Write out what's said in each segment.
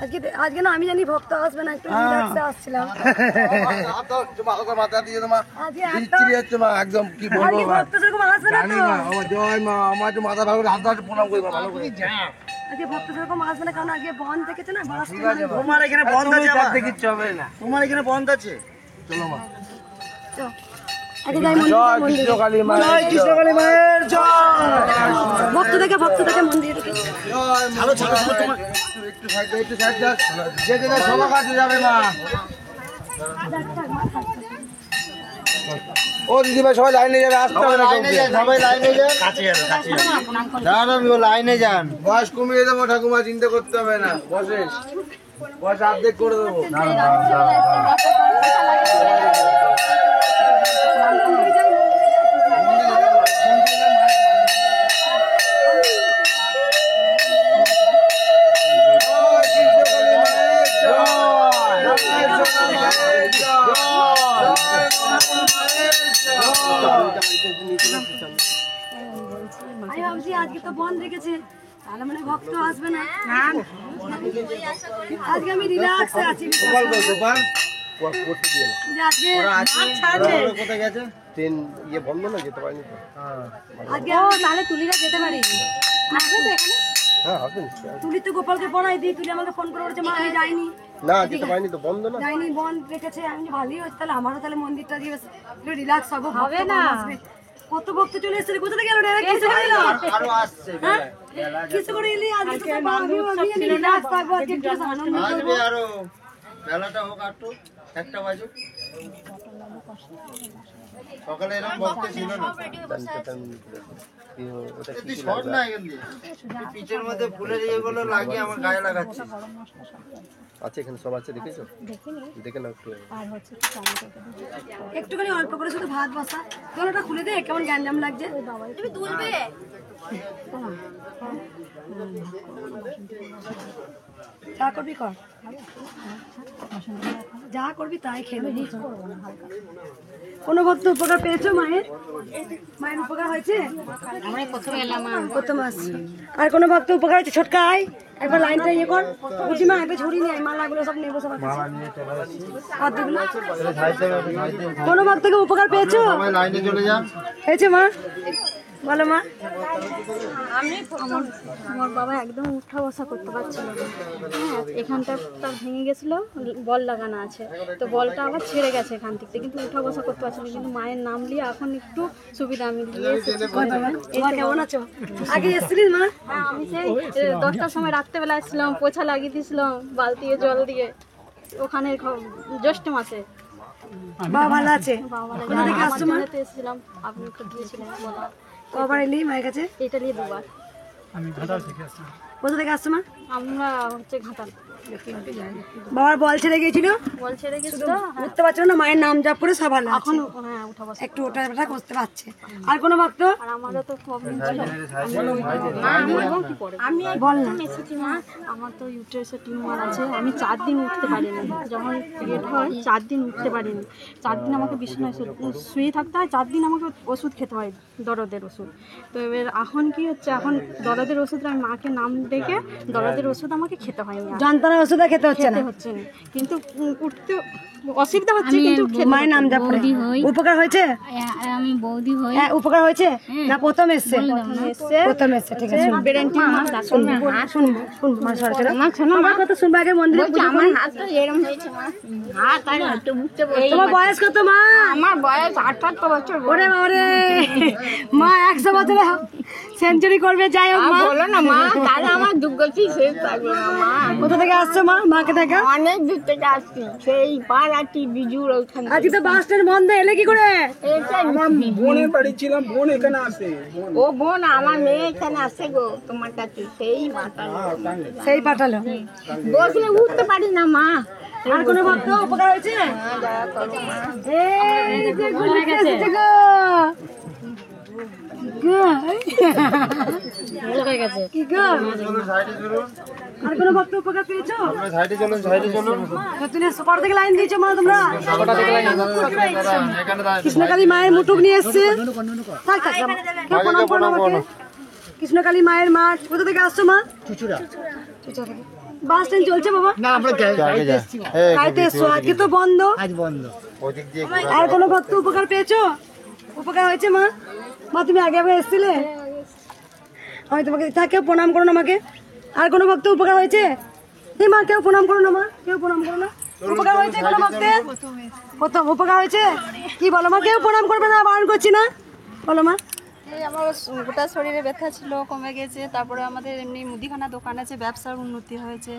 আজকে না আমি জানি ভক্ত আসবে না, একটু রিল্যাক্সে আসছিলাম। একদম কি বলবো ভক্ত সেরকম আসবে না তো। জয় মা, আমার তো মাথা ভালো হাত ধরে প্রণাম করি ভালো করে। আজকে ভক্ত সেরকম আসবে না, কারণ আজকে বন্ধ থেকেছে না। তোমার এখানে বন্ধ আছে, তোমার এখানে বন্ধ আছে। চলো মা। জয় কৃষ্ণ কালী মায়ের জয়। ভক্ত থেকে মন্দির একটু সাইড যেতে সবার কাছে যাবে মা। ও দিদি ভাই সবাই লাইনে যাবে, আসতে হবে না, সবাই লাইনে যান, লাইনে যান। বয়স কমিয়ে দেবো ঠাকুমা, চিন্তা করতে হবে না। বয়স অর্ধেক করে দেবো। আমি ভাবছি আজকে তো বন্ধ রেখেছে, তাহলে মানে ভক্ত আসবে না। আজকে আমি রিল্যাক্সে আছি। তাহলে তুলিরা যেতে পারি। তুলি তো গোপালকে পড়াই দিই, তুলি আমাকে ফোন করে বলছে মা আমি যাইনি। না যেতে পারিনি তো, বন্ধ না, যাইনি, বন্ধ রেখেছে। আমি ভালোই হচ্ছে, তাহলে আমারও তাহলে মন্দিরটা দিয়ে রিল্যাক্স হবো। হবে না, কত ভক্ত চলে এসেছে, কোথা থেকে এলো? কিছু করে এলো, আরো আসছে, কিছু করে এলি। আজকে তো আমি রিল্যাক্স থাকবো, আজকে একটু আনন্দ করবো। আরো বেলাটা হোক, একটু 1টা বাজুক। সকালে এরকম ভক্ত ছিল না। তুই শর্ট না এখান দিয়ে, পিচের মধ্যে ফুলের ইয়েগুলো লাগিয়ে আমার গায়ে লাগাচ্ছে। আচ্ছা এখানে সব আছে, দেখেছো? দেখে নাও একটু। একটুখানি অল্প করে শুধু ভাত বসা, ওটা খুলে দে, কেমন গ্যাঞ্জাম লাগছে। তুমি তুলবে, যা করবি কর, যা করবি তাই খেয়ে। কোনো ভক্ত উপকার পেয়েছো মায়ের? মায়ের উপকার হয়েছে? প্রথম আসছি। আর কোনো ভক্ত উপকার হয়েছে? ছোটকা আয় একবার লাইনটা ইয়ে কর, বুঝি মা একবার ঝুড়ি নিয়ে মালাগুলো সব নেবো সবার কাছে। কোনো ভক্তকে উপকার পেয়েছো? লাইনে চলে যান। হয়েছে মা? বলো মা। আমার বাবা একদম উঠা বসা করতে পারছিল না। হ্যাঁ, এখানটা তার ভেঙে গেছিল, বল লাগানো আছে, তো বলটা আবার ছেড়ে গেছে এখান থেকে, কিন্তু উঠা বসা করতে পারছিল না। কিন্তু মায়ের নাম নিয়ে এখন একটু সুবিধা। আমি কেমন আছো? আগে এসেছিলিস মা? হ্যাঁ, আমি সেই 10টার সময় রাত্রেবেলা এসেছিলাম, পোছা লাগিয়ে দিয়েছিলাম বালতি জল দিয়ে, ওখানে জ্যৈষ্ঠ মাসে। বাবা ভালো আছে? এসেছিলাম, আপনি তো দিয়েছিলেন বলা। কবার এলি মায়ের কাছে? এটা নিয়ে 2বার। আমি ঘাটাল থেকে আসছি। কোথা থেকে আসছো মা? আমরা হচ্ছে ঘাটাল। বাবার বল ছেড়ে গেছিল, বল ছেড়ে গেছিল, উঠতে পারছিল না, মায়ের নাম জাপ করে সব ভালো এখন হ্যাঁ উঠা বসা একটু ওটা ব্যথা করতে পারছে। আর কোনো ভক্ত? আর আমারও তো প্রবলেম ছিল। আমি বল না, আমার তো ইউটেরাসের টিউমার আছে, আমি 4 দিন উঠতে পারিনি। যখন পিরিয়ড হয় 4 দিন উঠতে পারিনি। 4 দিন আমাকে বিছানায় শুয়ে থাকতে হয়, 4 দিন আমাকে ওষুধ খেতে হয়, দরদের ওষুধ। তো এবার এখন কি হচ্ছে, এখন দরদের ওষুধ আমি মাকে নাম ডেকে দরদের ওষুধ আমাকে খেতে হয়নি, যন্ত্রণার ওষুধ খেতে হচ্ছে না, কিন্তু উঠতে অসুবিধা হচ্ছে, কিন্তু মায়ের নাম জাপ করে উপকার হয়েছে। আমি বৌদি হই। উপকার হয়েছে না? প্রথম এসছে, প্রথম এসছে, ঠিক আছে। আমার কথা শুনবো আগে, মন্দিরে আমার হাতটা এরকম হয়েছে মা, হাত আর একটু উঠতে বলতে। তোমার বয়স কত মা? আমার বয়স 78 বছর। ওরে বাবারে মা, 100 বছরে সেঞ্চুরি করবে। যাই হোক মা, বলো না মা, তাহলে আমার দুর্গতি শেষ থাকবে না মা। কোথা থেকে আসছো মা? মাকে দেখা অনেক দূর থেকে আসছি, সেই পাড়াটি বিজুর ওখানে। আজকে তো বাস স্ট্যান্ড বন্ধ, এলে কি করে? বোনের বাড়ি ছিলাম, বোন এখানে আসে। ও বোন, আমার মেয়ে এখানে আসে গো তোমার কাছে, সেই পাঠালো, সেই পাঠালো। বসলে উঠতে পারি না মা। আর কোনো ভক্ত উপকার হয়েছে? আর কোনো ভক্ত উপকার পেয়েছো? কটা থেকে লাইন দিয়েছো মা তোমরা? কৃষ্ণকালী মায়ের মুটুক নিয়ে এসছে। কৃষ্ণকালী মায়ের মা। কোথা থেকে আসছো মা? চুচুড়া থেকে। বাস স্ট্যান্ড চলছে বাবা? গাড়িতে এসছো, আজকে তো বন্ধ। আর কোনো ভক্ত উপকার পেয়েছো? উপকার হয়েছে মা? মা তুমি আগে আগে এসেছিলে? আমি তোমাকে কেউ প্রণাম করো না আমাকে। আর কোনো ভক্ত উপকার হয়েছে? এই মা কেউ প্রণাম করো না, মা কেউ প্রণাম করো না। উপকার হয়েছে কোনো ভক্তের? প্রথম উপকার হয়েছে? কি বলো মা? কেউ প্রণাম করবে না, বারণ করছি না, বলো মা। এই আমার গোটা শরীরে ব্যথা ছিল, কমে গেছে। তারপরে আমাদের এমনি মুদিখানা দোকান আছে, ব্যবসার উন্নতি হয়েছে।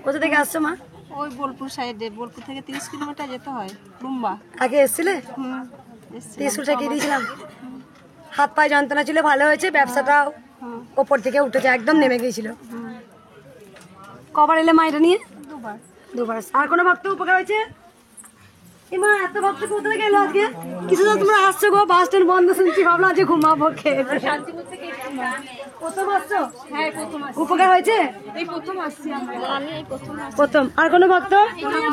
কোথা থেকে আসছো মা? ওই বোলপুর সাইডে, বোলপুর থেকে 30 কিলোমিটার যেতে হয়, রুম্বা। আগে এসেছিলে? এসছি। ত্রিশুলটা কি দিয়েছিলাম? হাত পায়ে যন্ত্রণা ছিল, ভালো হয়েছে। ব্যবসাটাও ওপর থেকে উঠেছে, একদম নেমে গিয়েছিল। কবার এলে মা এটা নিয়ে? দুবার। আর কোনো ভক্ত উপকার হয়েছে? মা এত ভক্ত কোথা থেকে এলো আজকে? কিছু তো তোমরা আসছো গো, বাস স্ট্যান্ড বন্ধ শুনছি, ভাবলাম আজকে ঘুমাবো খেয়ে। প্রথম আসছো? হ্যাঁ, প্রথম আসছি। উপকার হয়েছে? এই প্রথম আসছি আমি এই প্রথম আসছি। প্রথম। আর কোনো ভক্ত?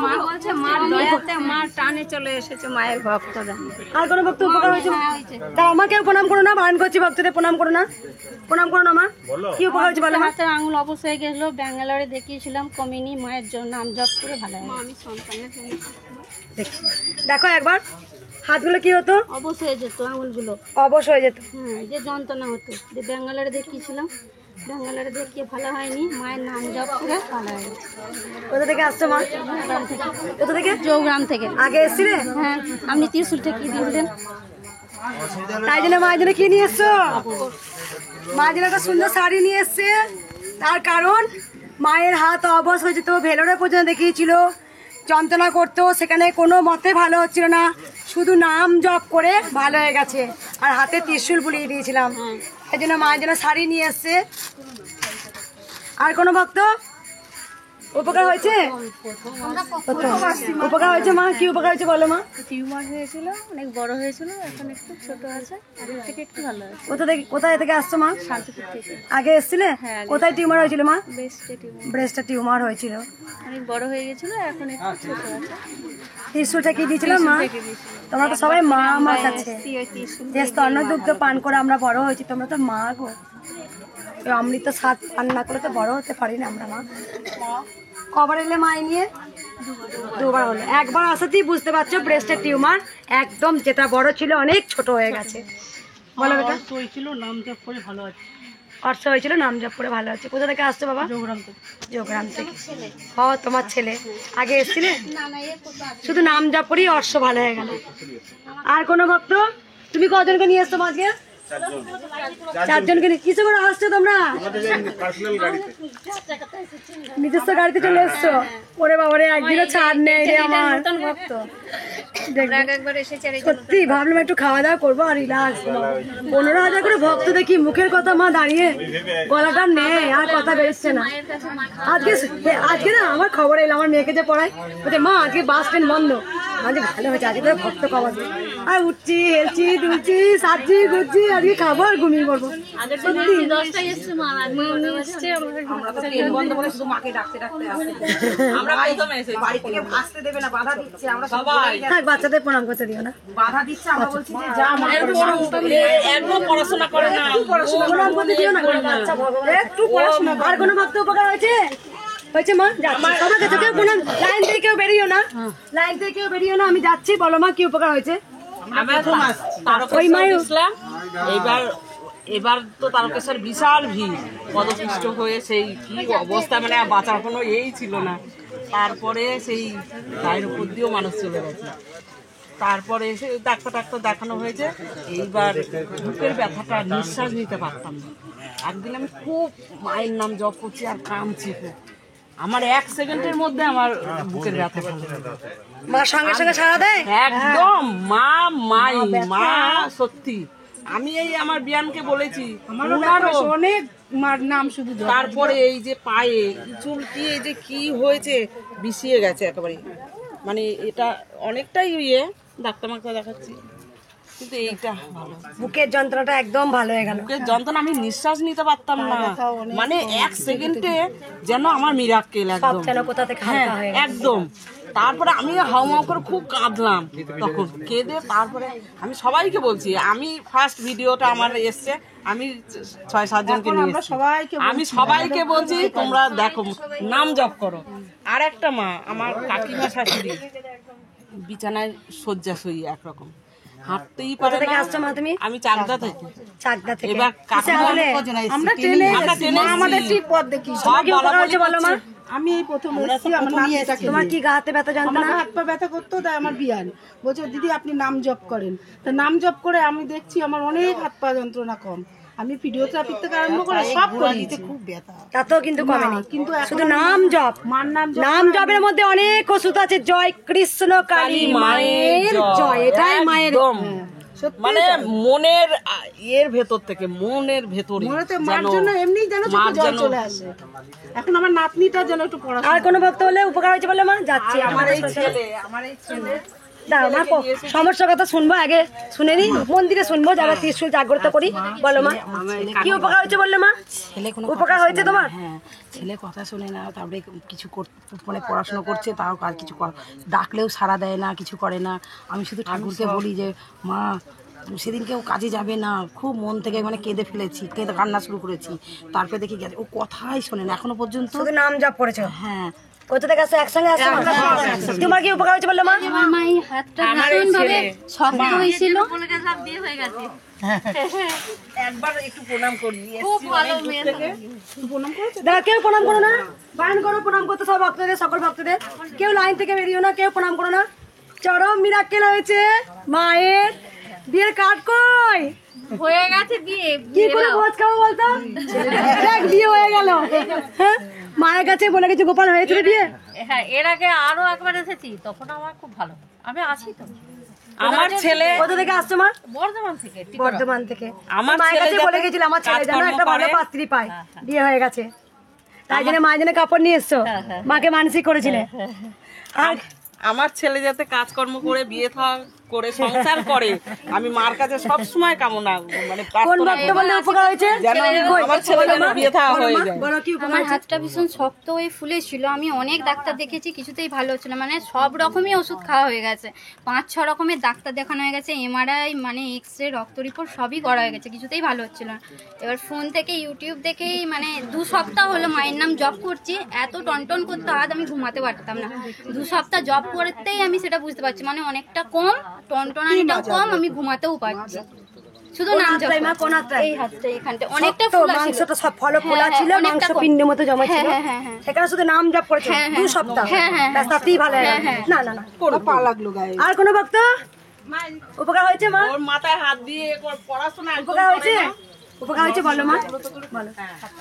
মা বলছে মার দয়াতে, মার টানে চলে এসেছে মায়ের ভক্তরা। আর কোনো ভক্ত উপকার হয়েছে? তা আমাকেও প্রণাম করো না, বারণ করছি ভক্তদের প্রণাম করো না, প্রণাম করো না মা। কি উপকার হয়েছে বলো মা? হাতের আঙুল অবশ হয়ে গেছিল, ব্যাঙ্গালোরে দেখিয়েছিলাম, কমিনি। মায়ের জন্য নাম জপ করে ভালো হয়। আমি সন্তানের জন্য দেখো একবার হাতগুলো কি হতো? অবশ হয়ে যেত আঙুলগুলো, অবশ হয়ে যেত। যে যন্ত্রণা হতো। যে ব্যাঙ্গালোরে দেখিয়েছিলাম, ব্যাঙ্গালোরে দেখিয়ে ভালো হয়নি, মায়ের নাম জপ করে ভালো হয়ে গেছে। কোথা থেকে আসছো মা? কোথা থেকে? চৌগ্রাম থেকে। আগে এসেছিলে? হ্যাঁ, আপনি ত্রিশুল থেকে কি দিয়েছিলেন? তাই জন্য মায়ের জন্য কি নিয়ে এসছো? মায়ের জন্য একটা সুন্দর শাড়ি নিয়ে এসছে। তার কারণ মায়ের হাত অবশ হয়ে যেত, ভেলোরে পর্যন্ত দেখিয়েছিল, যন্ত্রণা করতো, সেখানে কোনো মতে ভালো হচ্ছিল না, শুধু নাম জপ করে ভালো হয়ে গেছে। আর হাতে ত্রিশূল বুলিয়ে দিয়েছিলাম, এই জন্য মায়ের জন্য শাড়ি নিয়ে এসছে। আর কোনো ভক্ত উপকার হয়েছে? উপকার হয়েছে মা? কি উপকার হয়েছে বলো মা? টিউমার হয়েছিল, অনেক বড় হয়েছিল, এখন একটু ছোট আছে, আগের থেকে একটু ভালো আছে। কোথায় থেকে আসছো মা? শান্তিপুর থেকে। আগে এসেছিলে? কোথায় টিউমার হয়েছিল মা? বেস্টে টিউমার ব্রেস্টে টিউমার হয়েছিল, অনেক বড় হয়ে গেছিল, এখন একটু ছোট আছে। ত্রিশূলটা কি দিয়েছিলাম মা? তোমরা তো সবাই মা আমার কাছে, যে স্তন্য দুগ্ধ পান করে আমরা বড় হয়েছি, তোমরা তো মা গো। অমৃত স্বাদ পান না করে তো বড় হতে পারি না আমরা মা। কবার এলে মাই নিয়ে? দুবার হলো। একবার আসাতেই বুঝতে পারছো ব্রেস্টের টিউমার একদম যেটা বড় ছিল অনেক ছোট হয়ে গেছে। বলো বেটা। হয়েছিল, নাম জপ করে ভালো আছে। অর্থ হয়েছিল, নাম জপ করে ভালো আছে। কোথা থেকে আসছো বাবা? যোগরাম থেকে। ও তোমার ছেলে। আগে এসেছিলে? শুধু নাম জপ করেই অর্থ ভালো হয়ে গেল। আর কোনো ভক্ত? তুমি কজনকে নিয়ে এসছো আজকে? 4 জনকে নিয়ে। কিসে করে আসছো তোমরা? নিজস্ব গাড়িতে চলে এসছো? ওরে বাবারে, একদিনও ছাড় নেই রে আমার। সত্যি ভাবলাম একটু খাওয়া দাওয়া করবো আর রিল্যাক্স। 15,000 করে ভক্ত দেখি, মুখের কথা মা দাঁড়িয়ে গলাটা নেই, আর কথা বেরোচ্ছে না। আজকে না আমার খবর এলো, আমার মেয়েকে যে পড়ায়, বলছে মা আজকে বাস স্ট্যান্ড বন্ধ। আজকে ভালো হয়েছে, আজকে তো ভক্ত কম আছে। আর উঠছি, হেলছি, দুলছি, সাজছি, ঘুরছি, আজকে খাবো আর ঘুমিয়ে পড়বো। সত্যি থাক, বাচ্চাদের প্রণাম করতে দিও না, বাধা দিচ্ছে। আমরা বলছি যে যা পড়াশোনা করে না, প্রণাম করতে দিও না, বাচ্চা ভগবান একটু পড়াশোনা। আর কোনো ভক্ত উপকার হয়েছে? হয়েছে মা? যাচ্ছি সবার কাছে, কেউ প্রণাম, লাইন থেকে কেউ বেরিও না, লাইন থেকে কেউ বেরিও না, আমি যাচ্ছি। বলো মা কি উপকার হয়েছে? ওই মায়ের এবার তো তারকেশ্বর বিশাল ভিড়, পদপিষ্ট হয়ে সেই কি অবস্থা, মানে বাঁচার কোনো এই ছিল না। তারপরে সেই গায়ের উপর দিয়েও মানুষ চলে গেছে। তারপরে এসে ডাক্তার দেখানো হয়েছে। এইবার বুকের ব্যথাটা, নিঃশ্বাস নিতে পারতাম না। একদিন আমি খুব মায়ের নাম জপ করছি আর কাঁদছি খুব, আমার 1 সেকেন্ডের মধ্যে আমার বুকের ব্যথা ভালো হয়ে গেল। মা সঙ্গে সঙ্গে সাড়া দেয় একদম। মা সত্যি। আমি এই আমার বিয়ানকে বলেছি, অনেক নাম শুধু। তারপরে এই যে পায়ে চুলকি, এই যে কি হয়েছে, বিষিয়ে গেছে একেবারে, মানে এটা অনেকটাই ডাক্তার দেখাচ্ছি, কিন্তু এইটা ভালো। বুকের যন্ত্রণাটা একদম ভালো হয়ে গেল। বুকের যন্ত্রণা, আমি নিঃশ্বাস নিতে পারতাম না, মানে 1 সেকেন্ডে যেন আমার মিরাক্কেল একদম। কোথা থেকে হালকা হয়ে গেল। একদম তারপরে আমি হাউমাউ করে খুব কাঁদলাম, তখন কেঁদে তারপরে আমি সবাইকে বলছি, আমি ফার্স্ট ভিডিওটা আমার এসছে, আমি 6-7 জনকে নিয়ে এসেছি। আমি সবাইকে বলছি তোমরা দেখো, নাম জপ করো। আর একটা মা, আমার কাকিমা শাশুড়ি, বিছানায় শয্যাশয়ী একরকম, হাঁটতেই পারে কোথা থেকে না। আসছো মা তুমি? আমি চাকদা থেকে। চাকদা থেকে। এবার কাকিমা আমরা ট্রেনে আমাদের ঠিক পথ দেখি। সব কি উপকার হয়েছে বলো মা? আমি এই প্রথম এসেছি, আমার নাতিটাকে তোমার কি গা হাতে ব্যথা আমার যন্ত্রণা? হাত পা ব্যথা করতো, তাই আমার বিয়ান বলছে দিদি আপনি নাম জপ করেন। তা নাম জপ করে আমি দেখছি আমার অনেক হাত পা যন্ত্রণা কম। আমি ফিজিওথেরাপি থেকে আরম্ভ করে সব করিয়েছি, খুব ব্যথা তাতেও কিন্তু কমেনি, কিন্তু এখন শুধু নাম জপ। মার নাম জপ নাম জপের মধ্যে অনেক ওষুধ আছে। জয় কৃষ্ণ কালী মায়ের জয়, এটাই মায়ের। একদম। মানে মনের এর ভেতর থেকে, মনের ভেতরে মনেতে মার জন্য এমনি যেন চোখে জল চলে আসে। এখন আমার নাতনিটা যেন একটু পড়াশোনা। আর কোনো ভক্ত হলে উপকার হয়েছে বলে মা যাচ্ছি। আমার এই ছেলে দাও মা, সমস্যার কথা শুনবো, আগে শুনে নি, মন্দিরে শুনবো, যারা ত্রিশূল জাগ্রত করি। বলো মা, কি উপকার হয়েছে বললে মা? উপকার হয়েছে তোমার? হ্যাঁ, ছেলে কথা শোনে না, তারপরে কিছু মানে পড়াশোনা করছে, তাও আর কিছু ডাকলেও সাড়া দেয় না, কিছু করে না। আমি শুধু ঠাকুরকে বলি যে মা সেদিনকেও কাজে যাবে না, খুব মন থেকে মানে কেঁদে ফেলেছি, কেঁদে কান্না শুরু করেছি। তারপরে দেখি গেছে, ও কথাই শোনে না এখনো পর্যন্ত। শুধু নাম জপ করেছো? হ্যাঁ। কোথা থেকে আসছো? একসঙ্গে আসছো? তোমার কি উপকার হয়েছে বললে মা? আমার মা এই হাতটা ভীষণ ভাবে শক্ত হয়েছিল। একবার একটু প্রণাম করি। খুব ভালো মেয়ে। দাদা কেউ প্রণাম করো না, বায়ন করো প্রণাম করতে সব ভক্তদের, সকল ভক্তদের। কেউ লাইন থেকে বেরিয়েও না, কেউ প্রণাম করো না। চরম মিরাক্কেল হয়েছে মায়ের। বিয়ের কার্ড কই? হয়ে গেছে বিয়ে। কি করে ভোজ খাবো বলতো? দেখ বিয়ে হয়ে গেল। হ্যাঁ, মায়ের কাছে বলে গেছে গোপাল হয়েছিল বিয়ে। হ্যাঁ, এর আগে আরো একবার এসেছি, তখন আমার খুব ভালো, আমি আছি তো। আমার ছেলে কোথা থেকে আসছো মা? বর্ধমান থেকে। বর্ধমান থেকে। আমার মায়ের ছেলে কাছে বলে গেছিল আমার ছেলে যেন একটা ভালো পাত্রী পায়, বিয়ে হয়ে গেছে। তাই জন্য মায়ের জন্য কাপড় নিয়ে এসছো, মাকে মানসিক করেছিলে। আর আমার ছেলে যাতে কাজকর্ম করে বিয়ে করে সংসার করে, আমি মার কাছে সব সময় কামনা মানে কোন ভক্ত বললে উপকার হয়েছে? আমার ছেলে যেন বিয়ে থা হয়ে যায়। বলো কি উপকার আমার হয়েছে? হাতটা ভীষণ শক্ত হয়ে ফুলেছিল, আমি অনেক ডাক্তার দেখেছি, কিছুতেই ভালো হচ্ছে না। মানে সব রকমই ওষুধ খাওয়া হয়ে গেছে, 5-6 রকমের ডাক্তার দেখানো হয়ে গেছে, এমআরআই মানে এক্সরে, রক্ত রিপোর্ট সবই করা হয়ে গেছে, কিছুতেই ভালো হচ্ছিল না। এবার ফোন থেকে ইউটিউব দেখেই মানে 2 সপ্তাহ হলো মায়ের নাম জপ করছি। এত টনটন করতো হাত, আমি ঘুমাতে পারতাম না। 2 সপ্তাহ জপ করতেই আমি সেটা বুঝতে পারছি, মানে অনেকটা কম, টনটনানিটাও কম, আমি ঘুমাতেও পারছি। শুধু নাম জপ। মা কোন হাতটায়? এই হাতটা এখানটা অনেকটা তো ফোলা ছিল। মাংসটা সব ফলো ফোলা হ্যাঁ, ছিল, অনেকটা মাংস কম। পিণ্ডের মতো জমা ছিল। হ্যাঁ। সেখানে শুধু নাম জপ করেছো 2 সপ্তাহ। ব্যাস, তাতেই ভালো হয়ে গেল। না না না, পা লাগলো গায়ে। আর কোনো ভক্ত উপকার হয়েছে মা? ওর মাথায় হাত দিয়ে পড়াশোনা উপকার হয়েছে? উপকার হয়েছে বলো মা, বলো।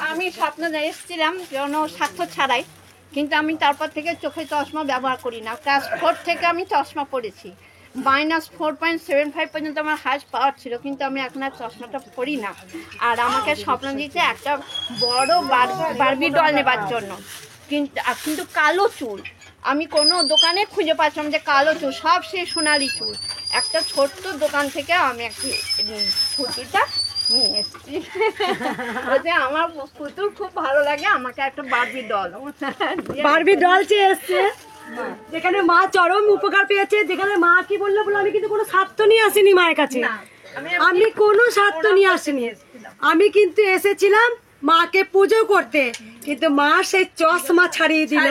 আমি স্বপ্ন এসেছিলাম যেন স্বার্থ ছাড়াই, কিন্তু আমি তারপর থেকে চোখে চশমা ব্যবহার করি না। ক্লাস 4 থেকে আমি চশমা পরেছি, -4.75 পর্যন্ত আমার হাইস্ট পাওয়ার ছিল, কিন্তু আমি এখন আর চশমাটা পরি না। আর আমাকে স্বপ্ন দিয়েছে একটা বড় বারবি ডল নেবার জন্য, কিন্তু কালো চুল। আমি কোনো দোকানে খুঁজে পাচ্ছিলাম যে কালো চুল, সব সেই সোনালি চুল। একটা ছোট্ট দোকান থেকে আমি একটু পুতুলটা নিয়ে এসেছি। বলছে আমার পুতুল খুব ভালো লাগে, আমাকে একটা বারবি ডল। বারবি ডল চেয়ে এসছে, যেখানে মা চরম উপকার পেয়েছে। যেখানে মা কি বললো বলো, আমি কিন্তু কোনো স্বার্থ নিয়ে আসিনি মায়ের কাছে, আমি কোনো স্বার্থ নিয়ে আসিনি। আমি কিন্তু এসেছিলাম মাকে পুজো করতে, কিন্তু মা সেই চশমা ছাড়িয়ে দিল।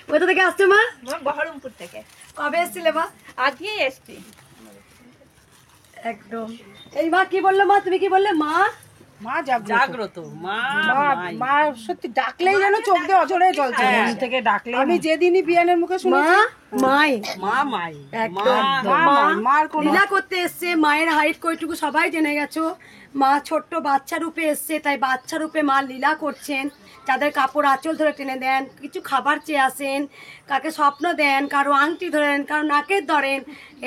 কোথা থেকে আসছে মা? বহরমপুর থেকে। কবে এসেছিলে মা? আজকে এসছি। একদম। এই মা কি বললো? মা তুমি কি বললে? মা মা জাগ্রত। জাগ্রত মা। মা সত্যি ডাকলেই যেন চোখ দিয়ে অঝরে জল চলে আসে। থেকে ডাকলে আমি যেদিনই বিয়ানের মুখে মা শুনেছি মাই মাই একদম মার কোনো লীলা করতে এসছে। মায়ের হাইট কইটুকু সবাই জেনে গেছো। মা ছোট্ট বাচ্চা রূপে এসছে, তাই বাচ্চা রূপে মা লীলা করছেন। যাদের কাপড় আঁচল ধরে টেনে দেন, কিছু খাবার চেয়ে আসেন, কাকে স্বপ্ন দেন, কারো আংটি ধরেন, কারো নাকের ধরেন,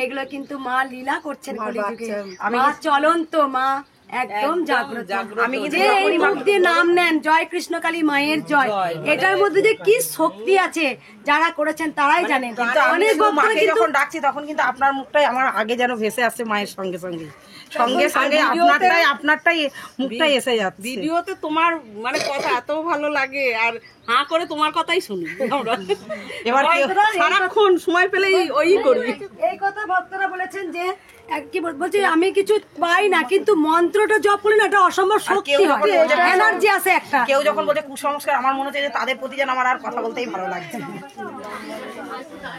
এগুলো কিন্তু মা লীলা করছেন কলিযুগে। মা চলন্ত, মা একদম জাগ্রত। আমি যে এই মুখ দিয়ে নাম নেন জয় কৃষ্ণকালী মায়ের জয়, এটার মধ্যে যে কি শক্তি আছে যারা করেছেন তারাই জানেন। অনেক ভক্তরা মাকে কিন্তু যখন ডাকছি তখন কিন্তু আপনার মুখটাই আমার আগে যেন ভেসে আসছে মায়ের সঙ্গে সঙ্গে। সঙ্গে সঙ্গে আপনারটাই মুখটাই এসে যাচ্ছে। ভিডিওতে তোমার মানে কথা এত ভালো লাগে আর হাঁ করে তোমার কথাই শুনি আমরা। এবার সারাক্ষণ সময় পেলেই ওই করি। এই কথা ভক্তরা বলেছেন যে কি বলছি, আমি কিছু পাই না কিন্তু মন্ত্রটা জপ করলে না এটা অসম্ভব শক্তি হয়, এনার্জি আছে একটা। কেউ যখন বলে কুসংস্কার, আমার মনে হচ্ছে যে তাদের প্রতি যেন আমার আর কথা বলতেই ভালো লাগছে।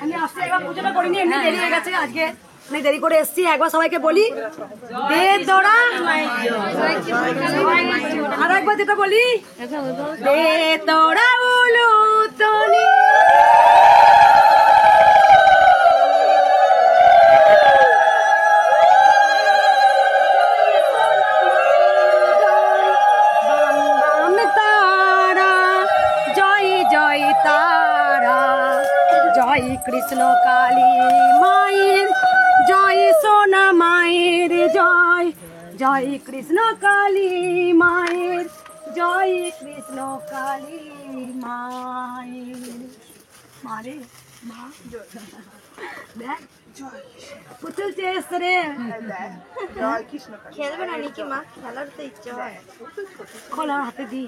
আমি আসতে একবার পুজোটা করিনি, এমনি দেরি হয়ে গেছে আজকে, অনেক দেরি করে এসছি। একবার সবাইকে বলি দে দোড়া, আর একবার যেটা বলি দে দোড়া উলু তনি। জয় কৃষ্ণ কালী মায়ের জয়, সোনা মায়ের জয়, জয় কৃষ্ণ কালী মায়ের জয়, কৃষ্ণ কালী মায়ের। মারে মা দেখ পুতুল চেস রে, খেলবে না নাকি মা? খেলার তো ইচ্ছে হয়। খোলা হাতে দি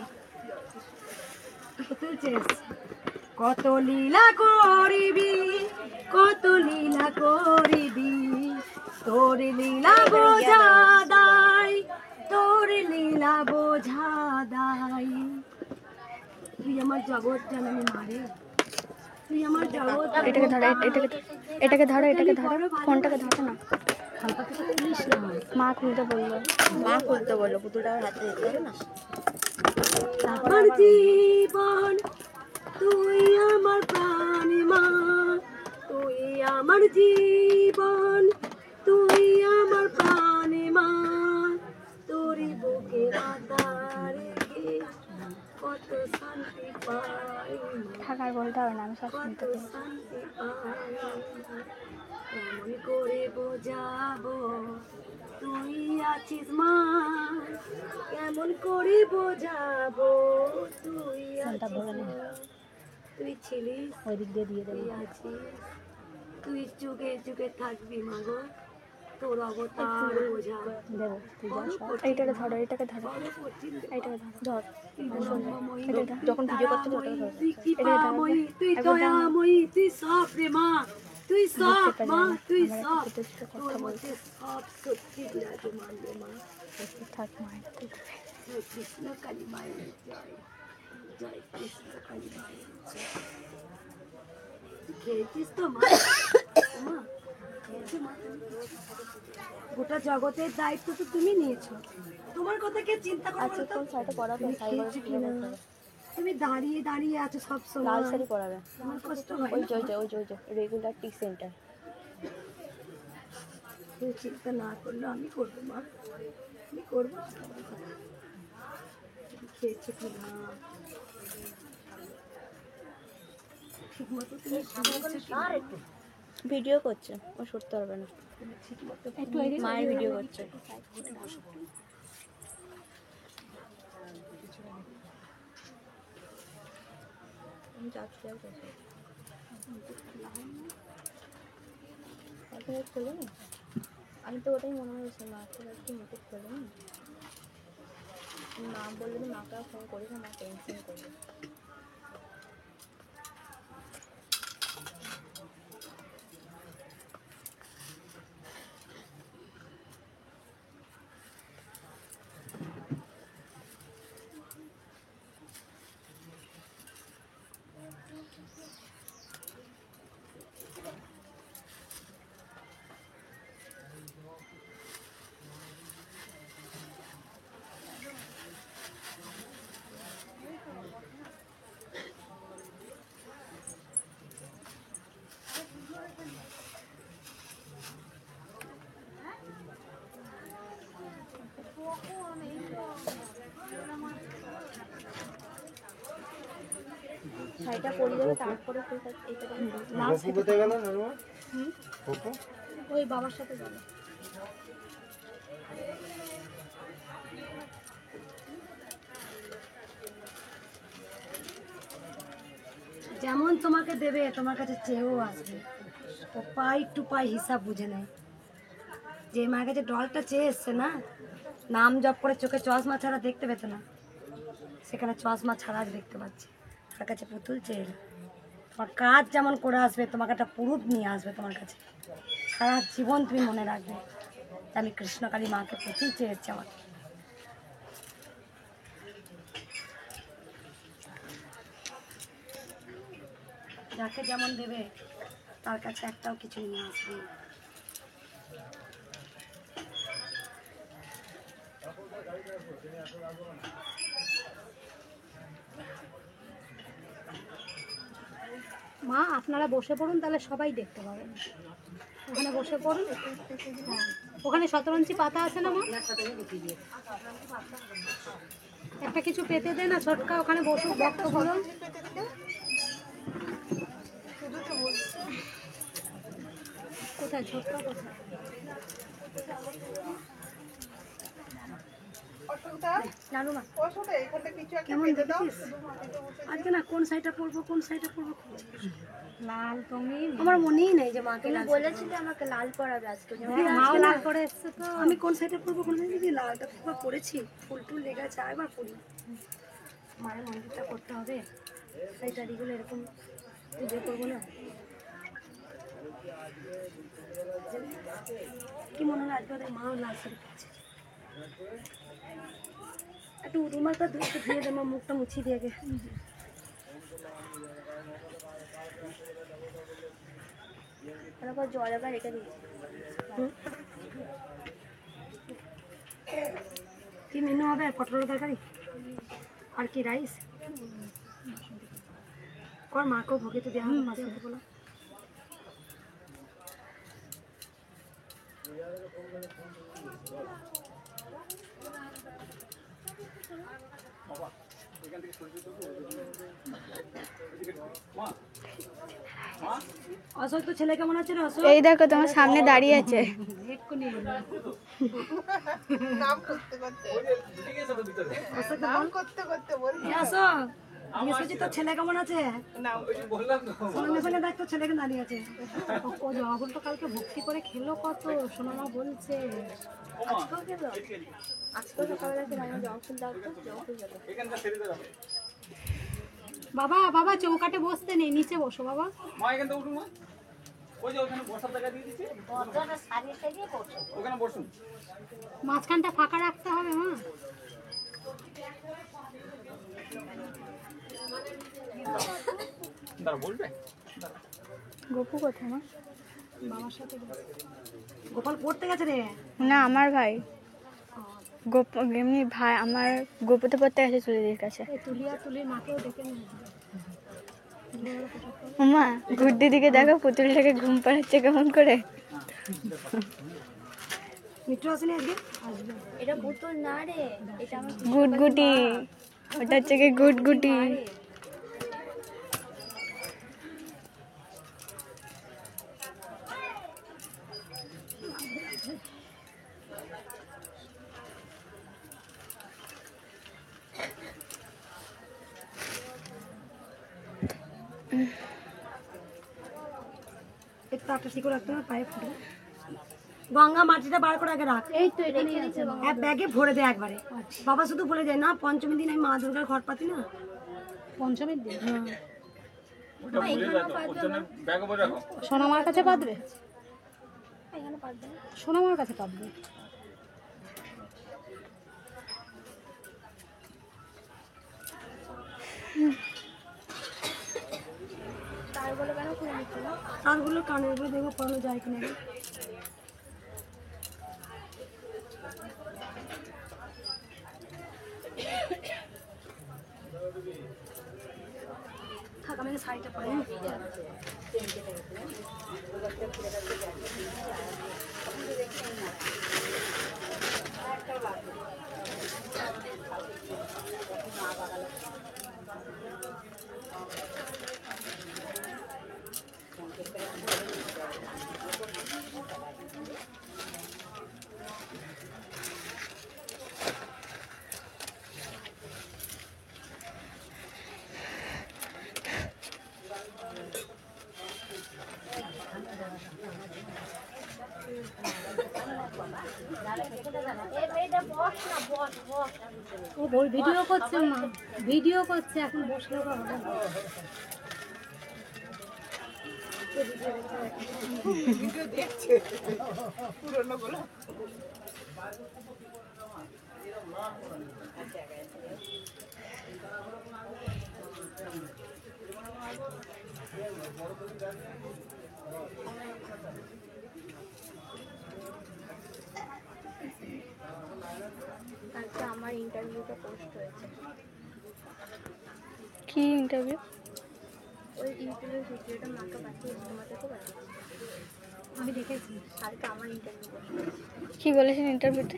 পুতুল চেস। কত লীলা করিবি, কত লীলা করিবি, তোর লীলা বোঝা দাই, তোর লীলা বোঝা দাই। তুই আমার জগৎ জানানি মারে, তুই আমার জগৎ। এটাকে ধরো, এটাকে ধরো, এটাকে ধরো, ফোনটাকে ধরো না। মা খুলতে বললো, মা খুলতে বললো, পুতুলটা হাতে দিতে হবে না। আমার জীবন তুই আমার প্রাণ মা, তুই আমার জীবন, তুই আমার প্রাণ মা, তোরই বুকে মাথা রেখে কত শান্তি পাই, থাকার বলতে হবে না, আমি সব কত শুনতে পাই। শান্তি পাই। কেমন করে বোঝাবো তুই আছিস মা, কেমন করে বোঝাবো তুই আছিস মা। তুই ছিলিস ওই দিক দিয়ে দিয়ে দেবো। তুই আছিস, তুই যুগে যুগে থাকবি মাগো, তোর অবতার বোঝা দেবো, তুই যা সব। এইটাকে ধরো, এইটাকে ধরো, এইটাকে ধর, যখন ভিডিও করতে তুই কৃপাময়ী, তুই দয়াময়ী, তুই সব রে মা, তুই সব মা, তুই সব, তোর মধ্যে সব সত্যি বিরাজমান রে মা। থাক মায়ের। জয় কৃষ্ণ কালী মায়ের জয়, জয় কৃষ্ণ কালী মায়ের জয়। খেয়েছিস তো মা? মা খেয়েছো মা? গোটা জগতের দায়িত্ব তো তুমি নিয়েছো, তোমার কথা কে চিন্তা করে? আচ্ছা কোন সাইডে পড়াবে? খেয়েছো কিনা? তুমি দাঁড়িয়ে দাঁড়িয়ে আছো সব সময়, লাল শাড়ি পরাবে। তোমার কষ্ট হয় ওই না? যে ওই যে রেগুলার টি সেন্টার। তুই চিন্তা না করলে আমি করবো মা, আমি করবো। খেয়েছো কিনা ঠিক মতো? তুমি ভিডিও করছে, ও সরতে পারবে না, মায়ের ভিডিও করছে। খোলেনি, আমি তো ওটাই মনে হয়েছে মাকে একটু মুখে খোলেনি। মা বললেন মাকে ফোন করিস না, মা টেনশন করবে। শাড়িটা পরে যাবে, তারপরে কোথায় গেল নানু? ওই বাবার সাথে যাবে। যেমন তোমাকে দেবে তোমার কাছে চেয়েও আসবে, ও পাই টু পাই হিসাব বুঝে নেয়। যে মায়ের কাছে ডলটা চেয়ে এসছে না, নাম জপ করে চোখে চশমা ছাড়া দেখতে পেত না, সেখানে চশমা ছাড়া আজ দেখতে পাচ্ছি। তার কাছে পুতুল চেয়ে এলো। তোমার কাজ যেমন করে আসবে, তোমাকে একটা পুরুষ নিয়ে আসবে তোমার কাছে, সারা জীবন তুমি মনে রাখবে যে আমি কৃষ্ণকালী মাকে পুতুল চেয়েছি আমার। যাকে যেমন দেবে তার কাছে একটাও কিছু নিয়ে আসবে না। মা আপনারা বসে পড়ুন, তাহলে সবাই দেখতে পাবেন। ওখানে বসে পড়ুন। হ্যাঁ, ওখানে শতরঞ্চি পাতা আছে না মা? একটা কিছু পেতে দে না ছোটকা, ওখানে বসুক ভক্তগুলো। কোথায় ছোটকা কোথায়? কেমন দেখেছিস আজকে না? কোন সাইডটা পরবো কোন সাইডটা পরবো লাল তুমি আমার মনেই নেই যে মাকে বলেছিলে আমাকে লাল পরাবে আজকে। মাও লাল করে এসছে তো আমি কোন সাইডে পরবো কোন সাইডে লালটা তো পরেছি, ফুল টুল লেগে আছে, আরেকবার পরি। মায়ের মন্দিরটা করতে হবে, সেই টাড়িগুলো এরকম পুজো করবো না? কি মনে হয় আজকে ওদের মাও লাল শাড়ি পরছে। একটু রুমালটা ধুয়ে দেবো, মুখটা মুছিয়ে দিয়ে গে। জল আবার রেখে দিয়েছি। কি মেনু হবে? পটলের তরকারি আর কি রাইস কর, মাকেও ভোগে তো দেওয়া হবে মাছের বলো। অশোক তো ছেলে কেমন আছে রে অশোক? এই দেখো তোমার সামনে দাঁড়িয়ে আছে। তোর ছেলে কেমন আছে? সঙ্গে সঙ্গে দেখ তোর ছেলেকে দাঁড়িয়ে আছে। ও জবা তো কালকে ভক্তি করে খেলো কত, সোনামা বলছে। বাবা বাবা চৌকাটে বসতে নেই, নিচে বসো বাবা। মাঝখানটা ফাঁকা রাখতে হবে মা। গপু কোথায় মা? বাবার সাথে গোপাল পড়তে গেছে রে? না আমার ভাই গোপ এমনি ভাই আমার গোপুতে পড়তে গেছে চুলির কাছে। তুলিয়া তুলির মাকেও ডেকে নিয়ে মা গুড দিদিকে দেখো পুতুলটাকে ঘুম পাড়াচ্ছে কেমন করে। মিঠু আসেনি আজকে? এটা পুতুল না রে, এটা আমার গুটগুটি। ওটা হচ্ছে কি গুটগুটি। একটু একটা শিকড় রাখতে হবে, পায়ে ফুটে। গঙ্গা মাটিটা বার করে আগে রাখ। এই তো এখানে আছে। এক ব্যাগে ভরে দেয় একবারে। বাবা শুধু বলে যায় না পঞ্চমী দিন আমি মা দুর্গার ঘট পাতি না। পঞ্চমীর দিন হ্যাঁ সোনামার কাছে পাতবে, সোনামার কাছে পাতবে। তারগুলো কানের গুলো দেখবো পড়ানো যায় কিনা। থাক আমি শাড়িটা পরে। ভিডিও করছে মা, ভিডিও করছে, এখন বসলে তো হবে না। আজকে আমার ইন্টারভিউটা পোস্ট হয়েছে। কি ইন্টারভিউ? ওই ইউটিউবের ভিডিওটা মাকে পাঠিয়ে তোমাদেরকে পাঠিয়েছি, আমি দেখেছি। কালকে আমার ইন্টারভিউ পোস্ট হয়েছে। কি বলেছেন ইন্টারভিউতে?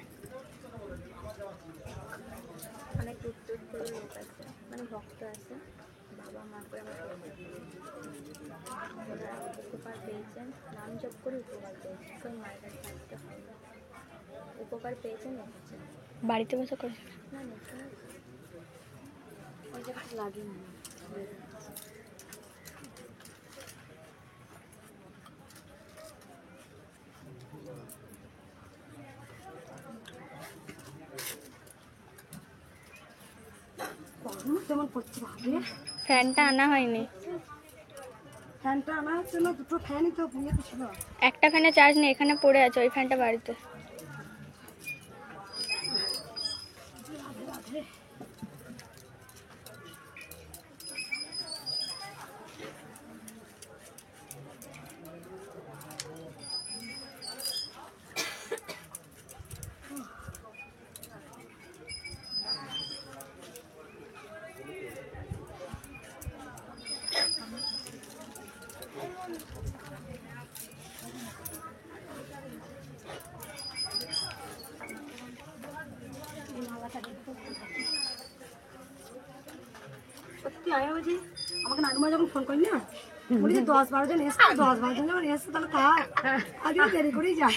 অনেক দূর দূর করে লোক আছে, মানে ভক্ত আছে, বাবা মা করে আমার ওনারা উপকার পেয়েছেন, নাম জপ করে উপকার পেয়েছেন, কেউ মায়ের কাছে আসতে হয় না, উপকার পেয়েছেন এসেছেন। বাড়িতে বসে করে? না না, ওই জায়গাটা লাগেনি। যেমন করছে ভাবে, ফ্যানটা আনা হয়নি। ফ্যানটা আনা হচ্ছে না, দুটো ফ্যানই তো ইয়েতে ছিল। একটা ফ্যানে চার্জ নেই, এখানে পড়ে আছে, ওই ফ্যানটা বাড়িতে। সত্যি আমি বলছি, আমাকে নানুমা যখন ফোন করি না, বলি যে 10-12 জন এসছে, 10-12 জন যখন এসছে তাহলে থাক, আজকে দেরি করেই যাই।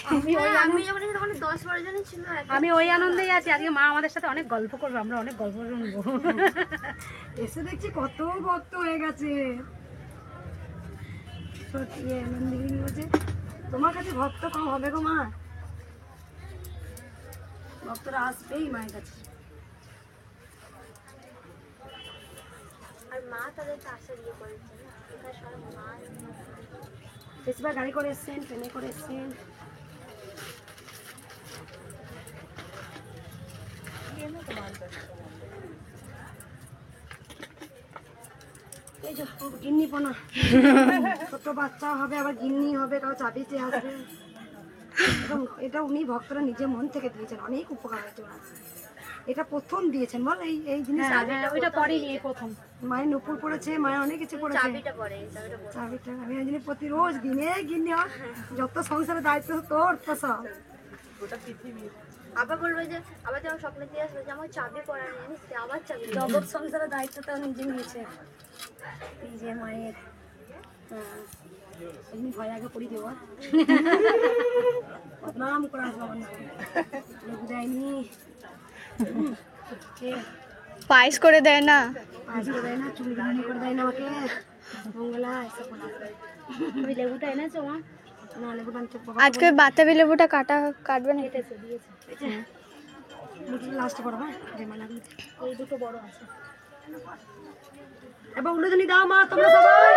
আমি যখন তখন 10-12 জনই ছিল। আমি ওই আনন্দেই আছি, আজকে মা আমাদের সাথে অনেক গল্প করবে, আমরা অনেক গল্প শুনবো। এসে দেখছি কত ভক্ত হয়ে গেছে। সত্যি নন্দিনী বলছে, তোমার কাছে ভক্ত কম হবে গো মা, ভক্তরা আসবেই মায়ের কাছে। আর মা তাদেরকে আসার ইয়ে করেছে না, এখানে সবাই মা বেশিরভাগ গাড়ি করে এসছেন, ট্রেনে করে এসছেন। এই যে গিন্নি পোনা, ছোট বাচ্চা হবে, আবার গিন্নি হবে, কারো চাবি চেয়ে আসবে। এটা উনি ভক্তরা নিজে মন থেকে দিয়েছেন, অনেক উপকার হয়েছে ওনার। এটা প্রথম দিয়েছেন বল, এই জিনিসটা ওইটা পরেই নিয়ে প্রথম মায়ের নুপুর পড়েছে, মায়ের অনেক কিছু পড়েছে। চাবিটা আমি ওই জন্য প্রতি রোজ দিনে গিন্নি যত সংসারের দায়িত্ব তোর তো সব। আবার বলবে যে আবার যখন স্বপ্নে দিয়ে আসবে যে আমার চাবি পড়া নেই, আবার চাবি। জগৎ সংসারের দায়িত্বটা নিজে নিয়েছে এই যে মায়ের। এমনি ভয় আগে পড়ি দেবো, নাম করে আসবো আমার নাম লেবু দেয়নি, পায়েস করে দেয় না, পাঁচ করে দেয় না, চুল বিরিয়ানি করে দেয় না আমাকে, মঙ্গলা এসব বলা। তুমি লেবুটা এনেছো মা? না লেবুটা আনতে আজকে বাতাবি লেবুটা কাটবে না? কেটেছে দিয়েছে, লাস্টে করো। হ্যাঁ এই দুটো বড় আছে, এবার উল্লেখনি দাও মা তোমরা সবাই।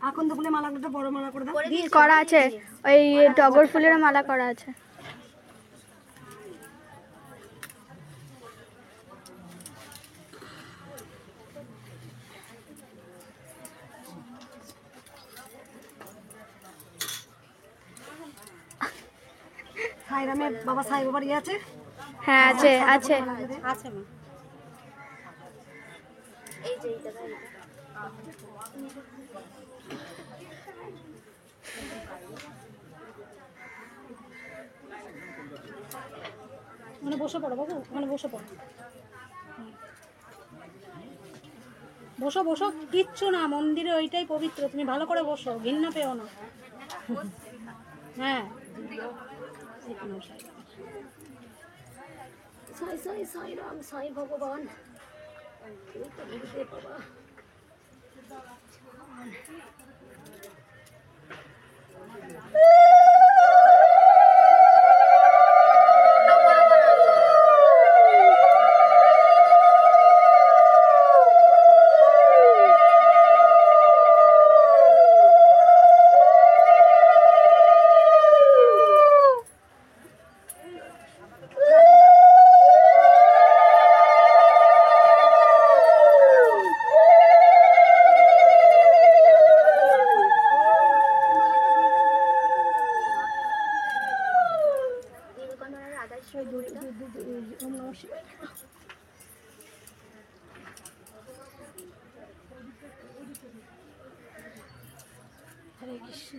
এখন তো ফুলের মালাগুলো বড় মালা করে দাও। করা আছে, ওই টগর ফুলের মালা করা আছে। সাইরামে বাবা সাই বাবার ইয়ে আছে? হ্যাঁ আছে, আছে আছে মা। এই যে এইটা মানে বসে পড়ো বাবু, মানে বসে পড়ো, বসো বসো, কিচ্ছু না, মন্দিরে ওইটাই পবিত্র, তুমি ভালো করে বসো, ঘৃণা পেও না। হ্যাঁ সাই সাই সাই রাম সাই ভগবান বাবা। হরে কৃষ্ণ।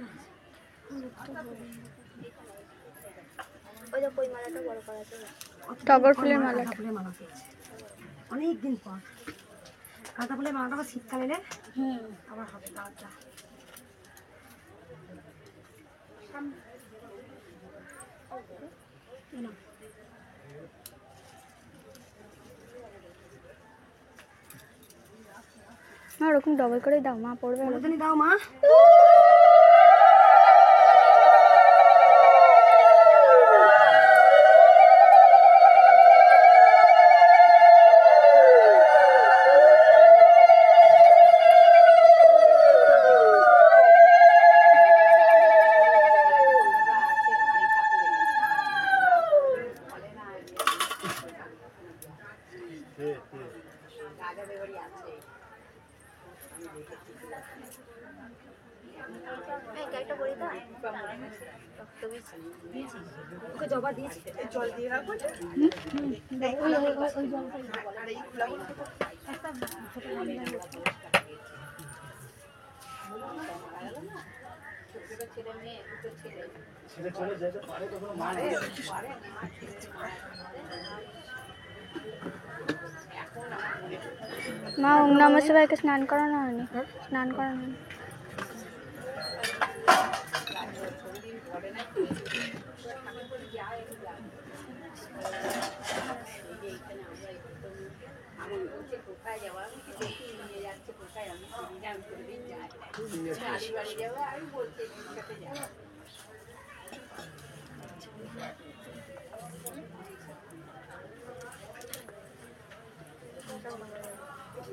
টগর ফুলের মালা, ফুলের মালা অনেক দিন পর গাঁদা ফুলের মালাটা আবার শীতকালে এলে আবার হবে গাঁদা। না ওরকম ডবল করে দাও, মা পড়বে। দাও মা। ওকে জবা দিয়েছি, জল দিয়ে রাখবো। মা ওম নমঃ শিবায়কে স্নান করানো হয়নি, স্নান করানো হয়নি।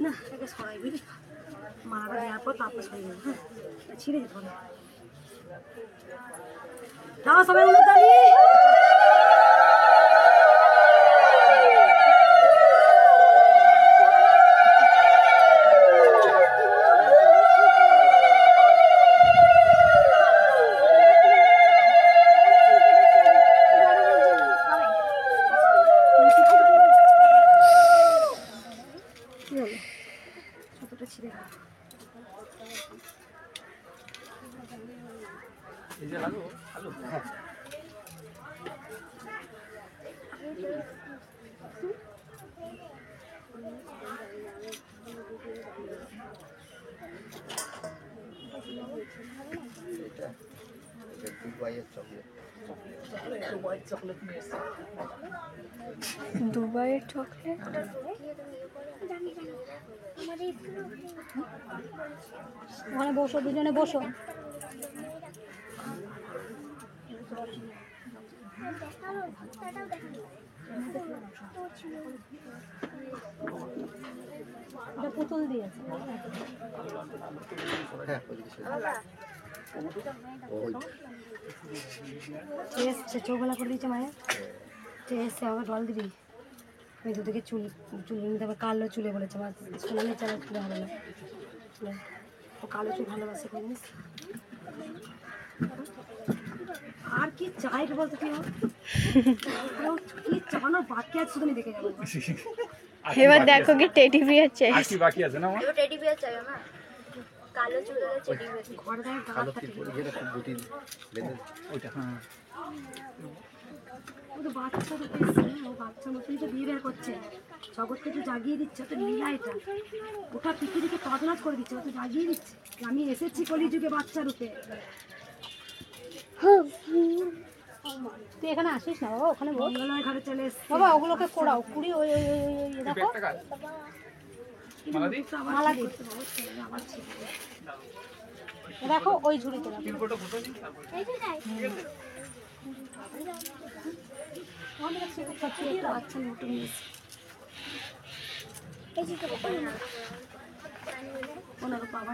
না এটাকে সরাই বুঝলি, মালাটা দেওয়ার পর তারপর সরিয়ে দেবো। হ্যাঁ ছিঁড়ে যেতে হবে। দাও সবাই উল্টো তালি। ছোটটা ছিঁড়ে দাও। দুবাইয়ের চকলেট। ওখানে বসো, দুজনে বসো। এটা পুতুল দিয়েছে। এসছে চোখবেলা করে দিয়েছে মায়ের, এসছে আমাকে জল দিবি। আমি দুদিকে চুল নিতে হবে, কালো চুলে বলেছে আমার, সোনালি চালের চুলে হবে না, ও কালো চুল ভালোবাসে জানিস। আর কি চাই বলতো কি কি চানো বাকি আছে, তুমি দেখে যাবো। এবার দেখো কি টেডি বিয়ার চাই, বাকি আছে না আমার টেডি বিয়ার চাই না, কালো চুলের টেডি বিয়ার। ঘরে দেখে ওইটা হ্যাঁ ও তো বাচ্চা তো পেয়েছে, ও বাচ্চা মতনই তো বিয়ে বের করছে, জগৎকে তো জাগিয়ে দিচ্ছে, তো লীলা এটা, ওটা পৃথিবীকে তছনছ করে দিচ্ছে, ও তো জাগিয়ে দিচ্ছে আমি এসেছি কলিযুগে বাচ্চা রূপে। তুই এখানে আসিস না বাবা, ওখানে বল। মঙ্গলময় ঘরে চলে এসছে বাবা ওগুলোকে কোড়াও, কুড়ি ওই ওই ওই ওই ওই দেখো মালা দি, দেখো ওই ঝুড়িতে রাখো। বাচ্চা নতুন এসছে, ওনার বাবা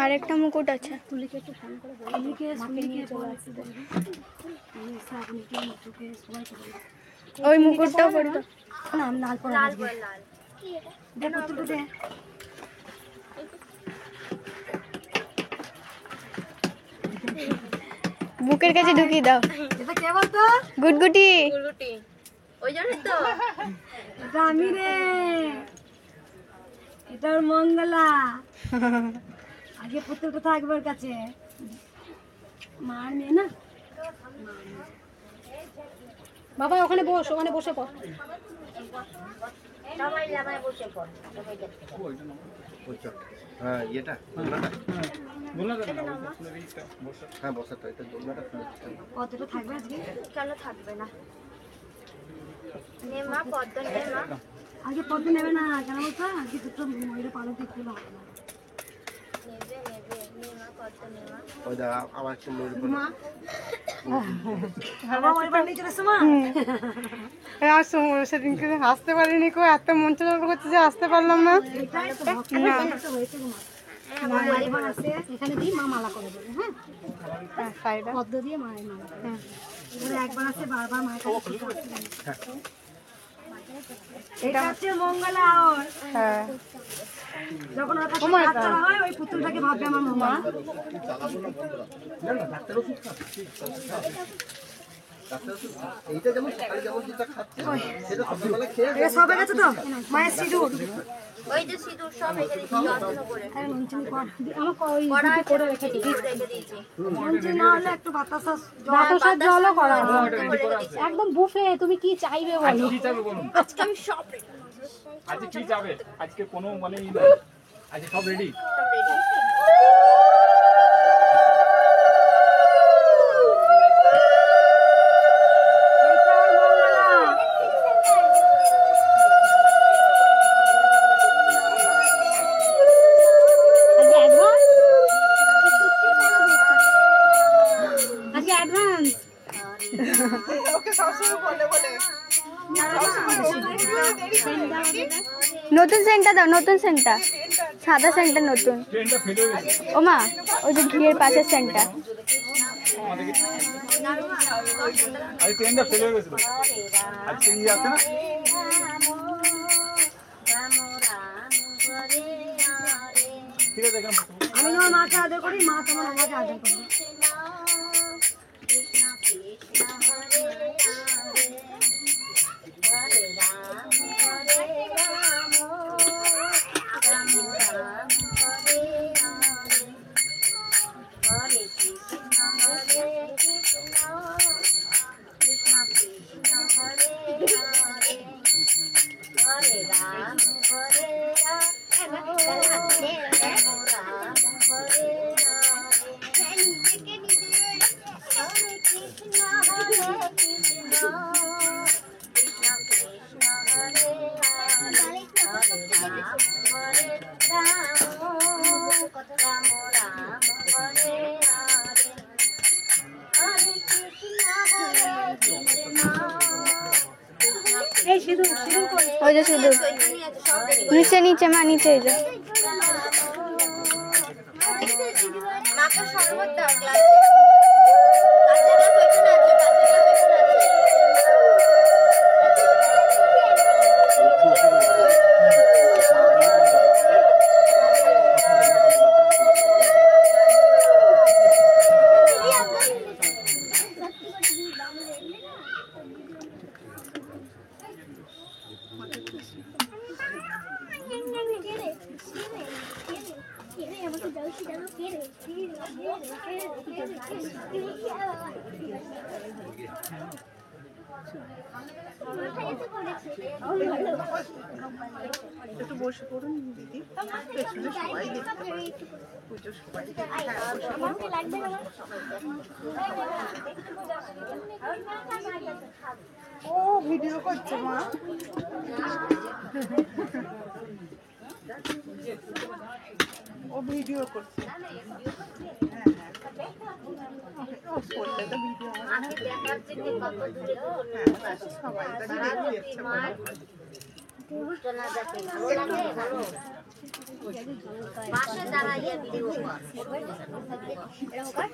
আর একটা মুকুট আছে। তুলিকে একটু ফোন করে বলিকে সুলিকে চলে আসছে, ওই মুকুটটাও পরে দাও। না আমি লাল পরে দে পুতুলকে দে। বুকের কাছে ঢুকিয়ে দাও। এটা কে বলতো? গুটগুটি। ওই জন্যই তো এটা আমি রে, এটা ওর মঙ্গলা। আগে পুতুলটা থাকবে ওর কাছে, মার মেয়ে না। বাবা ওখানে বস, ওখানে বসে পড়। হ্যাঁ এটা হ্যাঁ বসাটা, এটা দোলনাটা খুলে দিতে হবে। কতটা থাকবে আজকে? কেন থাকবে না? নে মা, পদ্ম নে মা। আগে পদ্ম নেবে না কেন বলতো? আগে দুটো ময়ূরের পালকে খুলে হবে না। নেবে নেবে, নে মা পদ্ম নে মা। ওই দা আমার একটু ময়ূর বলে বাবা ময়ূর পালকে চলে এসো মা। সেদিনকে আসতে পারিনি, কো এত মন চলাচল করছে যে আসতে পারলাম না। এটাই তো ভক্ত হয়েছে গো মা। মা এবার আসে এখানে দিয়ে মা মালা করে দেবে। হ্যাঁ পদ্ম দিয়ে মায়ের মালা করে দেবে। এবারে একবার আসে বারবার মায়ের কাছে ছুটে আসতে হবে। এটা হচ্ছে মঙ্গলা ওর। হ্যাঁ যখন ওর কাছে বাচ্চা হয় ওই পুতুলটাকে ভাববে আমার মা। এইটা যেমন সকালে যেমন যেটা খাচ্ছে সেটা সকালবেলা খেয়ে এটা সব হয়ে গেছে তো? মায়ের সিঁদুর ওই যে সিঁদুর সব রেখে দিয়েছি, যত্ন করে। আরে নুনচিনি কর আমাকে ওই কড়া করে রেখে দিয়েছি। নুনচিনি না হলে একটু বাতাসা বাতাসার জলও করা হয়। একদম বুফে, তুমি কি চাইবে বলো? আজকে আমি সব আজকে কি যাবে? আজকে কোনো মানে আজকে সব রেডি। আজকে অ্যাডভান্স। নতুন সেন্টটা দাও, নতুন সেন্টটা, সাদা সেন্টটা নতুন। ট্রেনটা ফেলে গেছে ও মা, ওই যে ঘিয়ের পাশের সেন্টটা। আরে ট্রেনটা ফেলে গেছিল। আজকে ইয়ে আছে না? ঠিক আছে এখানে আমি তোমার মাকে আদর করি, মা তোমার আমাকে আদর করে। ওই যে সিঁদুর নিচে নিচে মা, নিচে এই যে মাকে শরবত দাও গ্লাসে। একটু বসে পড়ুন দিদি, এখানে সবাই দেখতে পাবে, পুজো সবাই ও ভিডিও করছে মা। ও ভিডিও করছে, সবাই পাশে দাঁড়াইয়া ভিডিও কর।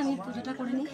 আমি পুজোটা করে নিই।